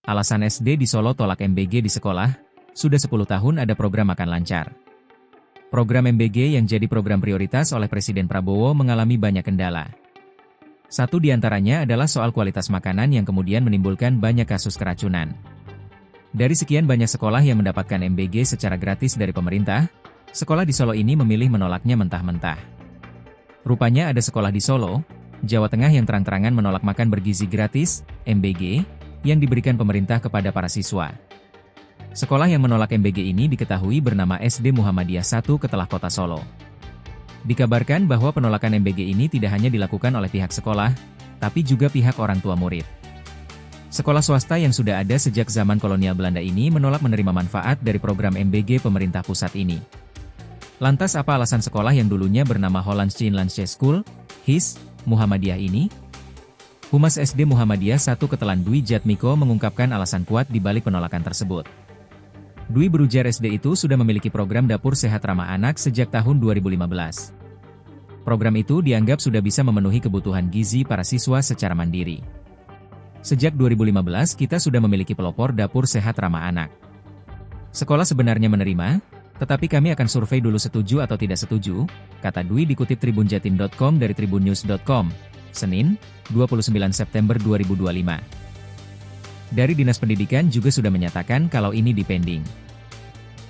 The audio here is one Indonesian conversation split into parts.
Alasan SD di Solo tolak MBG di sekolah, sudah 10 tahun ada program makan lancar. Program MBG yang jadi program prioritas oleh Presiden Prabowo mengalami banyak kendala. Satu di antaranya adalah soal kualitas makanan yang kemudian menimbulkan banyak kasus keracunan. Dari sekian banyak sekolah yang mendapatkan MBG secara gratis dari pemerintah, sekolah di Solo ini memilih menolaknya mentah-mentah. Rupanya ada sekolah di Solo, Jawa Tengah yang terang-terangan menolak makan bergizi gratis, MBG, yang diberikan pemerintah kepada para siswa. Sekolah yang menolak MBG ini diketahui bernama SD Muhammadiyah 1 Ketelah Kota Solo. Dikabarkan bahwa penolakan MBG ini tidak hanya dilakukan oleh pihak sekolah, tapi juga pihak orang tua murid. Sekolah swasta yang sudah ada sejak zaman kolonial Belanda ini menolak menerima manfaat dari program MBG pemerintah pusat ini. Lantas apa alasan sekolah yang dulunya bernama Hollandsche Inlandsche School, HIS, Muhammadiyah ini? Humas SD Muhammadiyah 1 Ketelan Dwi Jatmiko mengungkapkan alasan kuat di balik penolakan tersebut. Dwi berujar SD itu sudah memiliki program dapur sehat ramah anak sejak tahun 2015. Program itu dianggap sudah bisa memenuhi kebutuhan gizi para siswa secara mandiri. Sejak 2015 kita sudah memiliki pelopor dapur sehat ramah anak. Sekolah sebenarnya menerima, tetapi kami akan survei dulu setuju atau tidak setuju, kata Dwi dikutip tribunjatim.com dari tribunnews.com, Senin, 29 September 2025. Dari Dinas Pendidikan juga sudah menyatakan kalau ini dipending.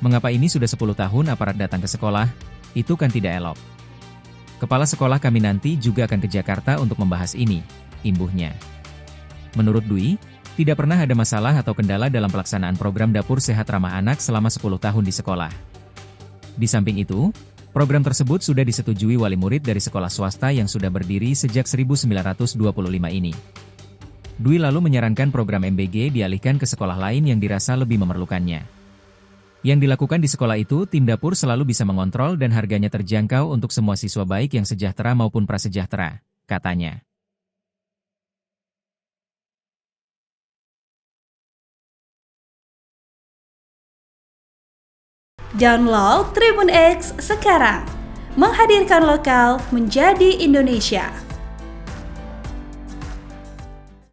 Mengapa ini sudah 10 tahun aparat datang ke sekolah? Itu kan tidak elok. Kepala sekolah kami nanti juga akan ke Jakarta untuk membahas ini, imbuhnya. Menurut Dwi, tidak pernah ada masalah atau kendala dalam pelaksanaan program dapur sehat ramah anak selama 10 tahun di sekolah. Di samping itu, program tersebut sudah disetujui wali murid dari sekolah swasta yang sudah berdiri sejak 1925 ini. Dwi lalu menyarankan program MBG dialihkan ke sekolah lain yang dirasa lebih memerlukannya. Yang dilakukan di sekolah itu, tim dapur selalu bisa mengontrol dan harganya terjangkau untuk semua siswa baik yang sejahtera maupun prasejahtera, katanya. Download Tribun X sekarang, menghadirkan lokal menjadi Indonesia.